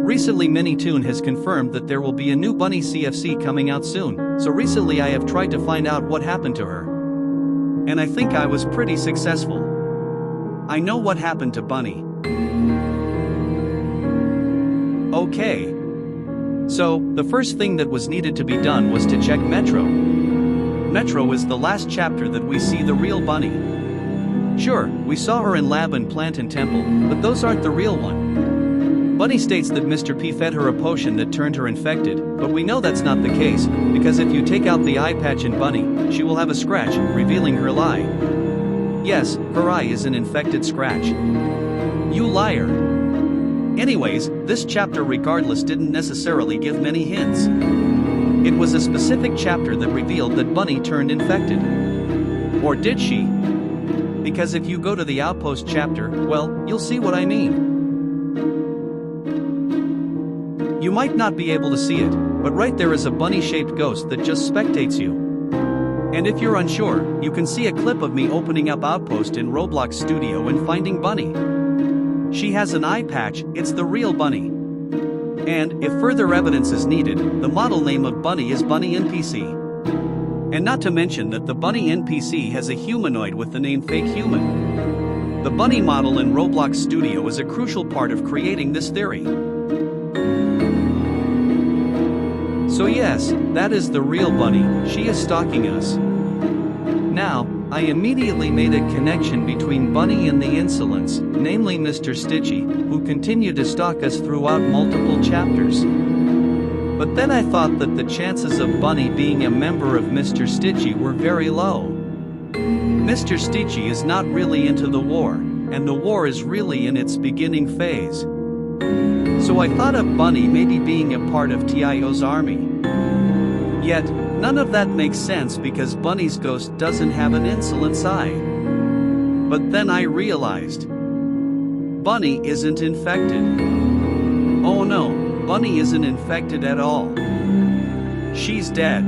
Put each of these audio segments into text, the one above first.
Recently Minitoon has confirmed that there will be a new Bunny CFC coming out soon, so recently I have tried to find out what happened to her. And I think I was pretty successful. I know what happened to Bunny. Okay. So, the first thing that was needed to be done was to check Metro. Metro is the last chapter that we see the real Bunny. Sure, we saw her in Lab and Plant and Temple, but those aren't the real one. Bunny states that Mr. P fed her a potion that turned her infected, but we know that's not the case, because if you take out the eye patch in Bunny, she will have a scratch, revealing her eye. Yes, her eye is an infected scratch. You liar. Anyways, this chapter regardless didn't necessarily give many hints. It was a specific chapter that revealed that Bunny turned infected. Or did she? Because if you go to the Outpost chapter, well, you'll see what I mean. You might not be able to see it, but right there is a bunny-shaped ghost that just spectates you. And if you're unsure, you can see a clip of me opening up Outpost in Roblox Studio and finding Bunny. She has an eye patch, it's the real Bunny. And, if further evidence is needed, the model name of Bunny is Bunny NPC. And not to mention that the Bunny NPC has a humanoid with the name Fake Human. The Bunny model in Roblox Studio is a crucial part of creating this theory. So yes, that is the real Bunny, she is stalking us. Now, I immediately made a connection between Bunny and the insolents, namely Mr. Stitchy, who continue to stalk us throughout multiple chapters. But then I thought that the chances of Bunny being a member of Mr. Stitchy were very low. Mr. Stitchy is not really into the war, and the war is really in its beginning phase. So I thought of Bunny maybe being a part of Tio's army. Yet, none of that makes sense because Bunny's ghost doesn't have an insolence eye. But then I realized. Bunny isn't infected. Oh no, Bunny isn't infected at all. She's dead.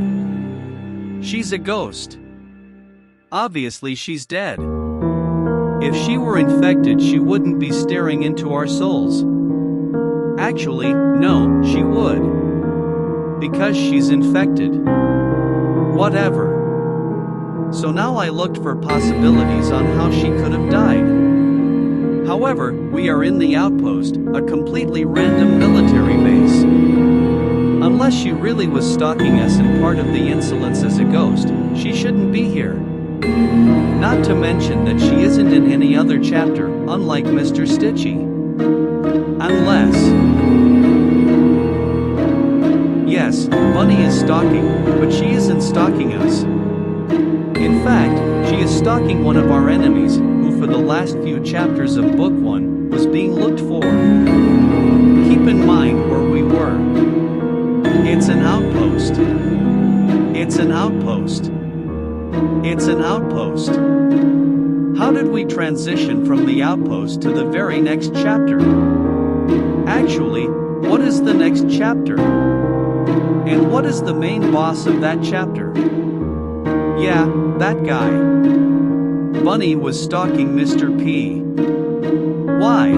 She's a ghost. Obviously she's dead. If she were infected she wouldn't be staring into our souls. Actually, no, she would. Because she's infected. Whatever. So now I looked for possibilities on how she could have died. However, we are in the Outpost, a completely random military base. Unless she really was stalking us and part of the insolence as a ghost, she shouldn't be here. Not to mention that she isn't in any other chapter, unlike Mr. Stitchy. Unless... Yes, Bunny is stalking, but she isn't stalking us. In fact, she is stalking one of our enemies, who for the last few chapters of Book 1, was being looked for. Keep in mind where we were. It's an outpost. It's an outpost. It's an outpost. How did we transition from the outpost to the very next chapter? Actually, what is the next chapter? And what is the main boss of that chapter? Yeah, that guy. Bunny was stalking Mr. P. Why?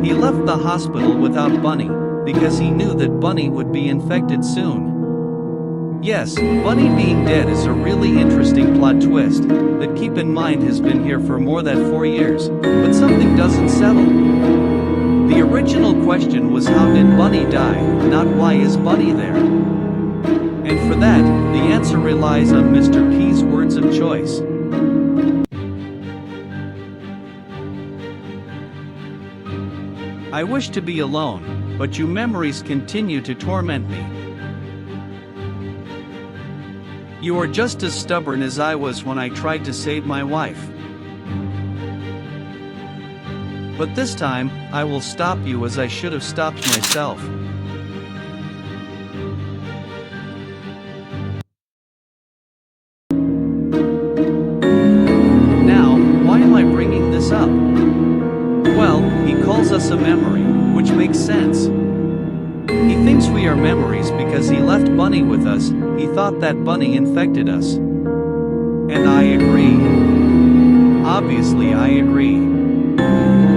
He left the hospital without Bunny, because he knew that Bunny would be infected soon. Yes, Bunny being dead is a really interesting plot twist, that keep in mind has been here for more than 4 years, but something doesn't settle. The original question was how did Bunny die, not why is Bunny there? And for that, the answer relies on Mr. P's words of choice. I wish to be alone, but your memories continue to torment me. You are just as stubborn as I was when I tried to save my wife. But this time, I will stop you as I should have stopped myself. Now, why am I bringing this up? Well, he calls us a memory, which makes sense. He thinks we are memories because he left Bunny with us, he thought that Bunny infected us. And I agree. Obviously I agree.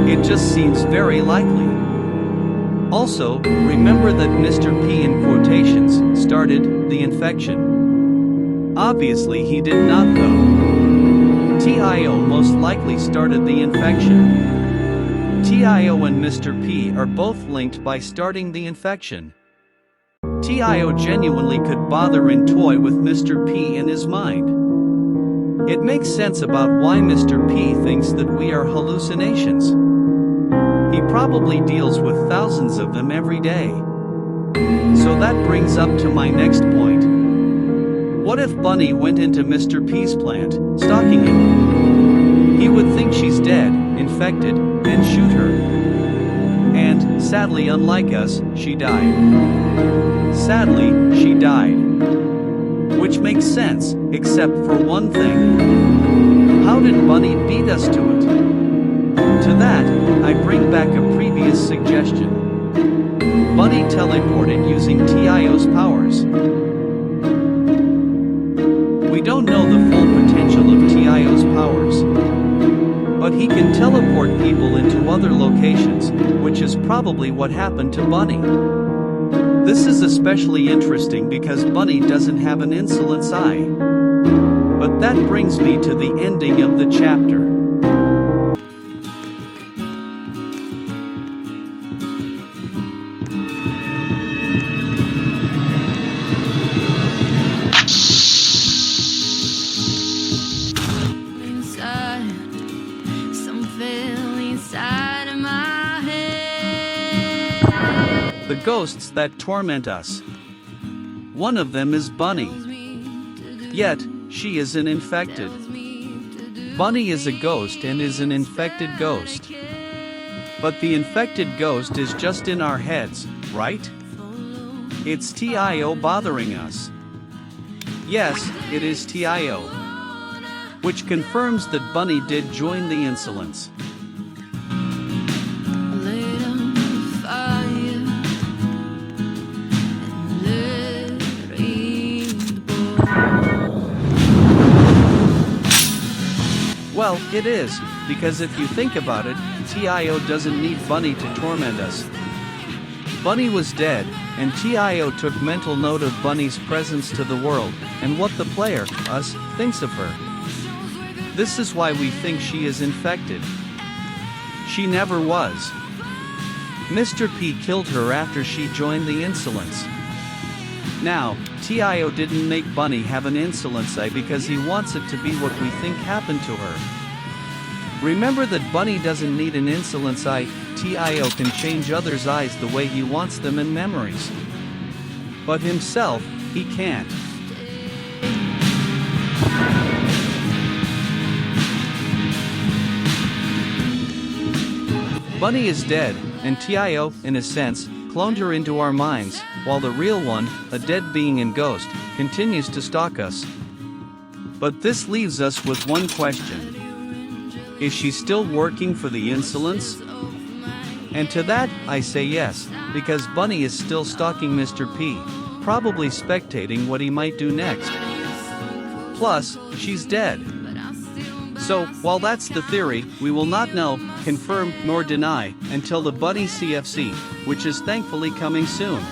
It just seems very likely. Also, remember that Mr. P in quotations started the infection. Obviously he did not though. TIO most likely started the infection. TIO and Mr. P are both linked by starting the infection. TIO genuinely could bother and toy with Mr. P in his mind. It makes sense about why Mr. P thinks that we are hallucinations. He probably deals with thousands of them every day. So that brings up to my next point. What if Bunny went into Mr. P's plant, stalking him? He would think she's dead, infected, and shoot her. And, sadly unlike us, she died. Sadly, she died. Which makes sense, except for one thing. How did Bunny beat us to it? To that, I bring back a previous suggestion. Bunny teleported using TIO's powers. We don't know the full potential of TIO's powers. But he can teleport people into other locations, which is probably what happened to Bunny. This is especially interesting because Bunny doesn't have an insolence eye. But that brings me to the ending of the chapter. The ghosts that torment us. One of them is Bunny. Yet, she is an infected. Bunny is a ghost and is an infected ghost. But the infected ghost is just in our heads, right? It's TIO bothering us. Yes, it is TIO. Which confirms that Bunny did join the insolence. Well, it is, because if you think about it, TIO doesn't need Bunny to torment us. Bunny was dead, and TIO took mental note of Bunny's presence to the world, and what the player, us, thinks of her. This is why we think she is infected. She never was. Mr. P killed her after she joined the insolence. Now, TIO didn't make Bunny have an insolence eye because he wants it to be what we think happened to her. Remember that Bunny doesn't need an insolence eye, TIO can change others' eyes the way he wants them in memories. But himself, he can't. Bunny is dead, and TIO, in a sense, cloned her into our minds, while the real one, a dead being and ghost, continues to stalk us. But this leaves us with one question. Is she still working for the insolence? And to that, I say yes, because Bunny is still stalking Mr. P, probably spectating what he might do next. Plus, she's dead. So, while that's the theory, we will not know, confirm, nor deny, until the Bunny CFC, which is thankfully coming soon.